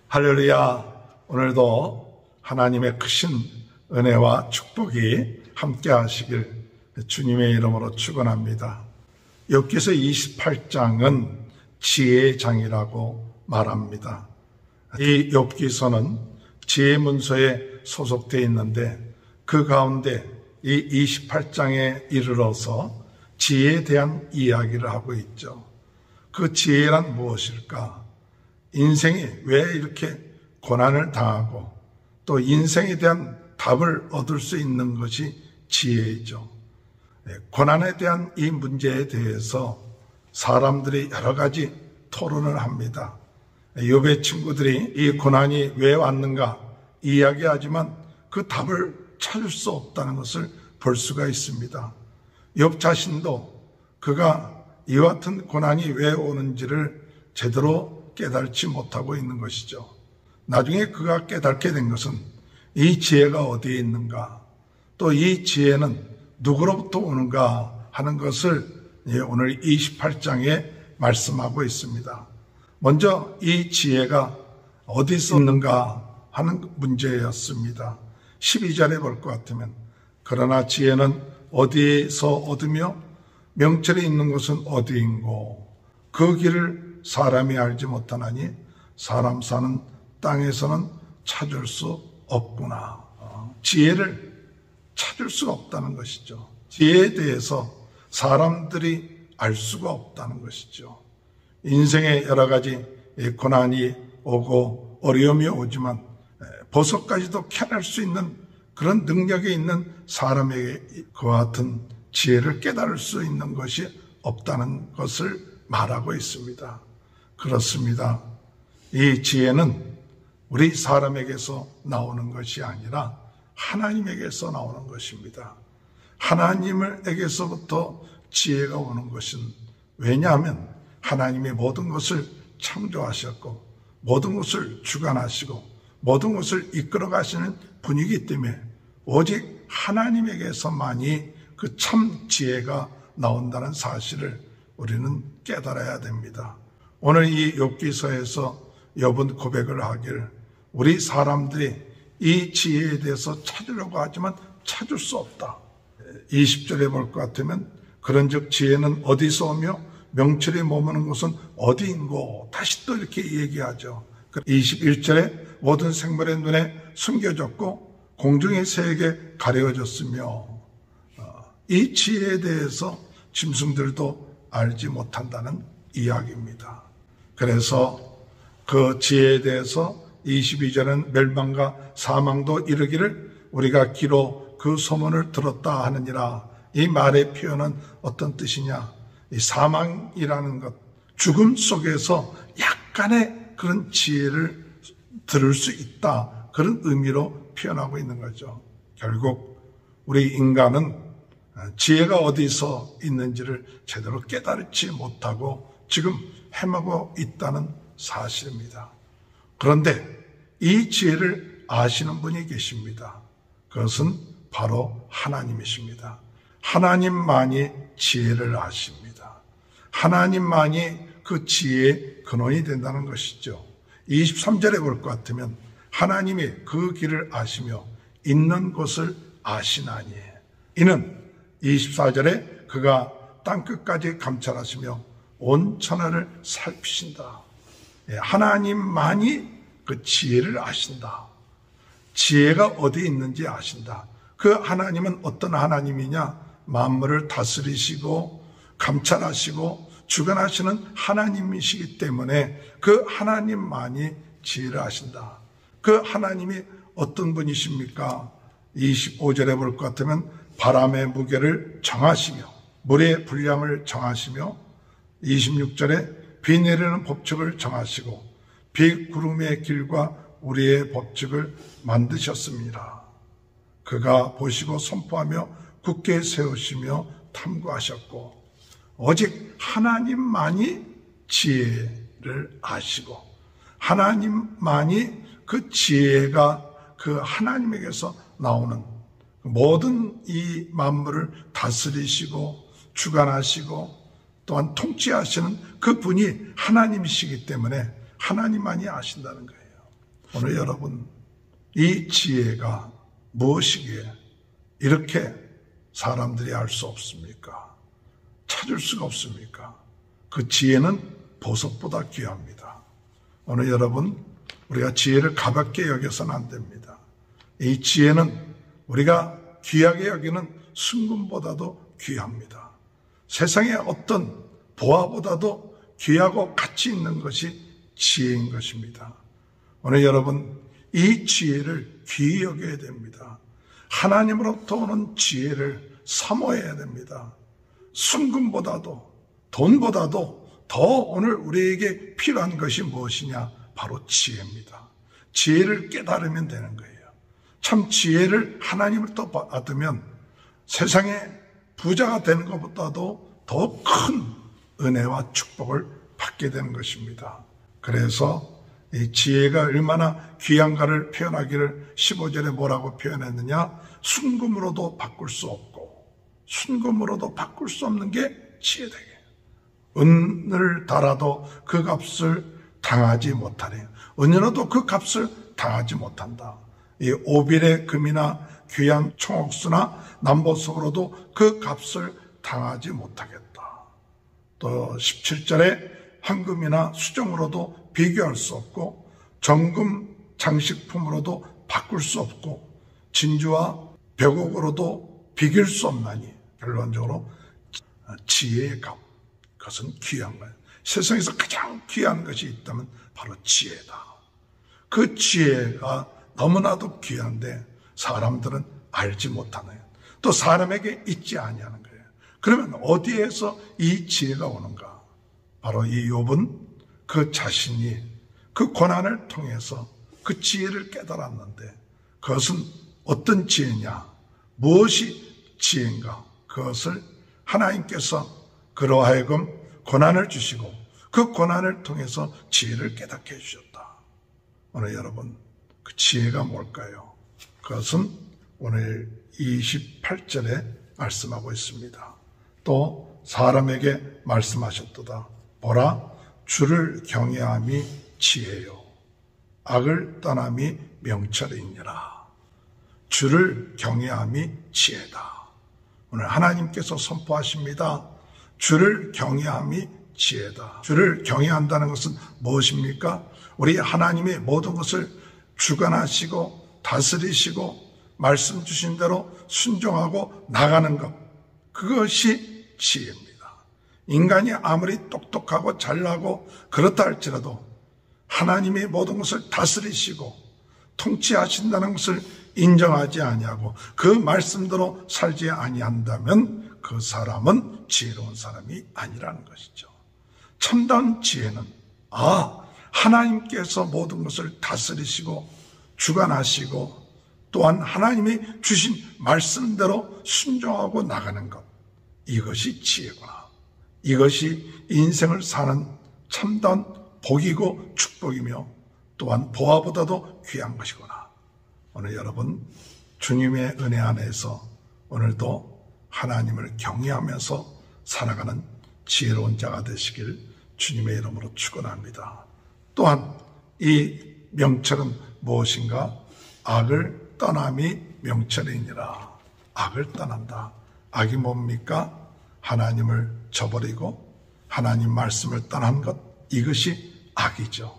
할렐루야. 오늘도 하나님의 크신 은혜와 축복이 함께 하시길 주님의 이름으로 축원합니다. 욥기서 28장은 지혜의 장이라고 말합니다. 이 욥기서는 지혜 문서에 소속되어 있는데 그 가운데 이 28장에 이르러서 지혜에 대한 이야기를 하고 있죠. 그 지혜란 무엇일까? 인생이 왜 이렇게 고난을 당하고 또 인생에 대한 답을 얻을 수 있는 것이 지혜이죠. 고난에 대한 이 문제에 대해서 사람들이 여러 가지 토론을 합니다. 욥의 친구들이 이 고난이 왜 왔는가 이야기하지만 그 답을 찾을 수 없다는 것을 볼 수가 있습니다. 욥 자신도 그가 이와 같은 고난이 왜 오는지를 제대로 깨달지 못하고 있는 것이죠. 나중에 그가 깨닫게 된 것은 이 지혜가 어디에 있는가, 또 이 지혜는 누구로부터 오는가 하는 것을 오늘 28장에 말씀하고 있습니다. 먼저 이 지혜가 어디서 있는가 하는 문제였습니다. 12절에 볼 것 같으면 그러나 지혜는 어디에서 얻으며 명철이 있는 곳은 어디인고 그 길을 사람이 알지 못하나니 사람 사는 땅에서는 찾을 수 없구나. 지혜를 찾을 수가 없다는 것이죠. 지혜에 대해서 사람들이 알 수가 없다는 것이죠. 인생에 여러 가지 고난이 오고 어려움이 오지만 버섯까지도 캐낼 수 있는 그런 능력이 있는 사람에게 그와 같은 지혜를 깨달을 수 있는 것이 없다는 것을 말하고 있습니다. 그렇습니다. 이 지혜는 우리 사람에게서 나오는 것이 아니라 하나님에게서 나오는 것입니다. 하나님에게서부터 지혜가 오는 것은 왜냐하면 하나님이 모든 것을 창조하셨고 모든 것을 주관하시고 모든 것을 이끌어 가시는 분이기 때문에 오직 하나님에게서만이 그 참 지혜가 나온다는 사실을 우리는 깨달아야 됩니다. 오늘 이 욥기서에서 욥은 고백을 하길 우리 사람들이 이 지혜에 대해서 찾으려고 하지만 찾을 수 없다. 20절에 볼 것 같으면 그런즉 지혜는 어디서 오며 명철이 머무는 곳은 어디인고 다시 또 이렇게 얘기하죠. 21절에 모든 생물의 눈에 숨겨졌고 공중의 새에게 가려졌으며 이 지혜에 대해서 짐승들도 알지 못한다는 이야기입니다. 그래서 그 지혜에 대해서 22절은 멸망과 사망도 이르기를 우리가 귀로 그 소문을 들었다 하느니라. 이 말의 표현은 어떤 뜻이냐? 이 사망이라는 것, 죽음 속에서 약간의 그런 지혜를 들을 수 있다. 그런 의미로 표현하고 있는 거죠. 결국 우리 인간은 지혜가 어디서 있는지를 제대로 깨달지 못하고 지금 헤매고 있다는 사실입니다. 그런데 이 지혜를 아시는 분이 계십니다. 그것은 바로 하나님이십니다. 하나님만이 지혜를 아십니다. 하나님만이 그 지혜의 근원이 된다는 것이죠. 23절에 볼 것 같으면 하나님이 그 길을 아시며 있는 곳을 아시나니 이는 24절에 그가 땅끝까지 감찰하시며 온 천하를 살피신다. 하나님만이 그 지혜를 아신다. 지혜가 어디 있는지 아신다. 그 하나님은 어떤 하나님이냐? 만물을 다스리시고 감찰하시고 주관하시는 하나님이시기 때문에 그 하나님만이 지혜를 아신다. 그 하나님이 어떤 분이십니까? 25절에 볼 것 같으면 바람의 무게를 정하시며 물의 분량을 정하시며 26절에 비 내리는 법칙을 정하시고 비구름의 길과 우리의 법칙을 만드셨습니다. 그가 보시고 선포하며 굳게 세우시며 탐구하셨고 오직 하나님만이 지혜를 아시고 하나님만이 그 지혜가 그 하나님에게서 나오는 모든 이 만물을 다스리시고 주관하시고 또한 통치하시는 그 분이 하나님이시기 때문에 하나님만이 아신다는 거예요. 오늘 여러분, 이 지혜가 무엇이기에 이렇게 사람들이 알 수 없습니까? 찾을 수가 없습니까? 그 지혜는 보석보다 귀합니다. 오늘 여러분, 우리가 지혜를 가볍게 여겨서는 안 됩니다. 이 지혜는 우리가 귀하게 여기는 순금보다도 귀합니다. 세상의 어떤 보화보다도 귀하고 가치 있는 것이 지혜인 것입니다. 오늘 여러분, 이 지혜를 귀히 여겨야 됩니다. 하나님으로부터 오는 지혜를 사모해야 됩니다. 순금보다도 돈보다도 더 오늘 우리에게 필요한 것이 무엇이냐? 바로 지혜입니다. 지혜를 깨달으면 되는 거예요. 참 지혜를 하나님으로부터 받으면 세상에 부자가 되는 것보다도 더 큰 은혜와 축복을 받게 되는 것입니다. 그래서 이 지혜가 얼마나 귀한가를 표현하기를 15절에 뭐라고 표현했느냐? 순금으로도 바꿀 수 없고 순금으로도 바꿀 수 없는 게 지혜되게. 은을 달아도 그 값을 당하지 못하네. 은으로도 그 값을 당하지 못한다. 이 오빌의 금이나 귀한 총옥수나 남보석으로도 그 값을 당하지 못하겠다. 또 17절에 황금이나 수정으로도 비교할 수 없고 정금 장식품으로도 바꿀 수 없고 진주와 벽옥으로도 비길 수 없나니 결론적으로 지혜의 값, 그것은 귀한 거예요. 세상에서 가장 귀한 것이 있다면 바로 지혜다. 그 지혜가 너무나도 귀한데 사람들은 알지 못하네요. 또 사람에게 있지 아니하는 거예요. 그러면 어디에서 이 지혜가 오는가? 바로 이 욥은 그 자신이 그 고난을 통해서 그 지혜를 깨달았는데 그것은 어떤 지혜냐? 무엇이 지혜인가? 그것을 하나님께서 그로 하여금 고난을 주시고 그 고난을 통해서 지혜를 깨닫게 해주셨다. 오늘 여러분, 그 지혜가 뭘까요? 그것은 오늘 28절에 말씀하고 있습니다. 또 사람에게 말씀하셨도다. 보라, 주를 경외함이 지혜요 악을 떠남이 명철이니라. 주를 경외함이 지혜다. 오늘 하나님께서 선포하십니다. 주를 경외함이 지혜다. 주를 경외한다는 것은 무엇입니까? 우리 하나님의 모든 것을 주관하시고 다스리시고 말씀 주신 대로 순종하고 나가는 것, 그것이 지혜입니다. 인간이 아무리 똑똑하고 잘나고 그렇다 할지라도 하나님의 모든 것을 다스리시고 통치하신다는 것을 인정하지 아니하고 그 말씀대로 살지 아니한다면 그 사람은 지혜로운 사람이 아니라는 것이죠. 참다운 지혜는 하나님께서 모든 것을 다스리시고 주관하시고 또한 하나님이 주신 말씀대로 순종하고 나가는 것, 이것이 지혜구나. 이것이 인생을 사는 참다운 복이고 축복이며 또한 보화보다도 귀한 것이구나. 오늘 여러분, 주님의 은혜 안에서 오늘도 하나님을 경외하면서 살아가는 지혜로운 자가 되시길 주님의 이름으로 축원합니다. 또한 이 명철은 무엇인가? 악을 떠남이 명철이니라. 악을 떠난다. 악이 뭡니까? 하나님을 저버리고 하나님 말씀을 떠난 것, 이것이 악이죠.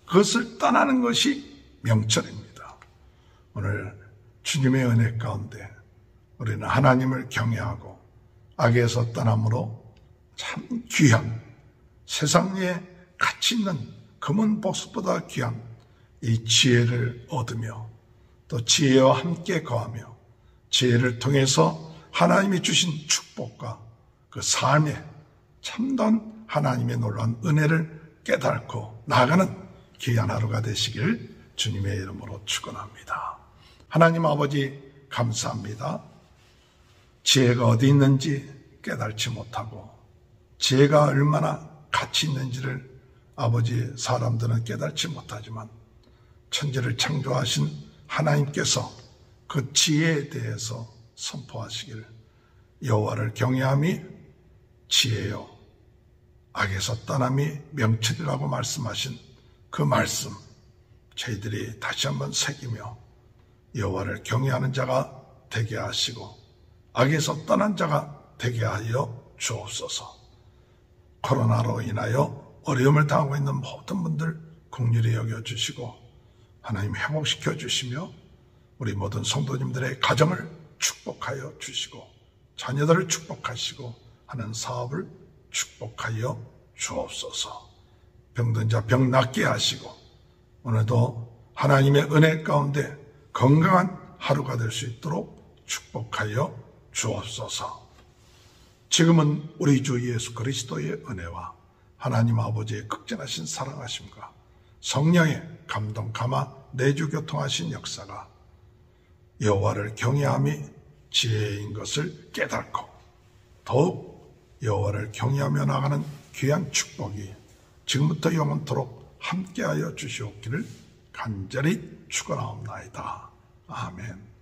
그것을 떠나는 것이 명철입니다. 오늘 주님의 은혜 가운데 우리는 하나님을 경외하고 악에서 떠남으로 참 귀한, 세상에 가치 있는 금은 보석보다 귀한 이 지혜를 얻으며 또 지혜와 함께 거하며 지혜를 통해서 하나님이 주신 축복과 그 삶에 참다운 하나님의 놀라운 은혜를 깨닫고 나아가는 귀한 하루가 되시길 주님의 이름으로 축원합니다. 하나님 아버지 감사합니다. 지혜가 어디 있는지 깨닫지 못하고 지혜가 얼마나 가치 있는지를 아버지 사람들은 깨닫지 못하지만 천지를 창조하신 하나님께서 그 지혜에 대해서 선포하시길 여호와를 경외함이 지혜요 악에서 떠남이 명철이라고 말씀하신 그 말씀, 저희들이 다시 한번 새기며 여호와를 경외하는 자가 되게 하시고 악에서 떠난 자가 되게 하여 주옵소서. 코로나로 인하여 어려움을 당하고 있는 모든 분들 긍휼히 여겨주시고 하나님 회복시켜 주시며 우리 모든 성도님들의 가정을 축복하여 주시고 자녀들을 축복하시고 하는 사업을 축복하여 주옵소서. 병든 자 병 낫게 하시고 오늘도 하나님의 은혜 가운데 건강한 하루가 될 수 있도록 축복하여 주옵소서. 지금은 우리 주 예수 그리스도의 은혜와 하나님 아버지의 극진하신 사랑하심과 성령의 감동 감화 내주 교통하신 역사가 여호와를 경외함이 지혜인 것을 깨닫고 더욱 여호와를 경외하며 나가는 귀한 축복이 지금부터 영원토록 함께하여 주시옵기를 간절히 축원하옵나이다. 아멘.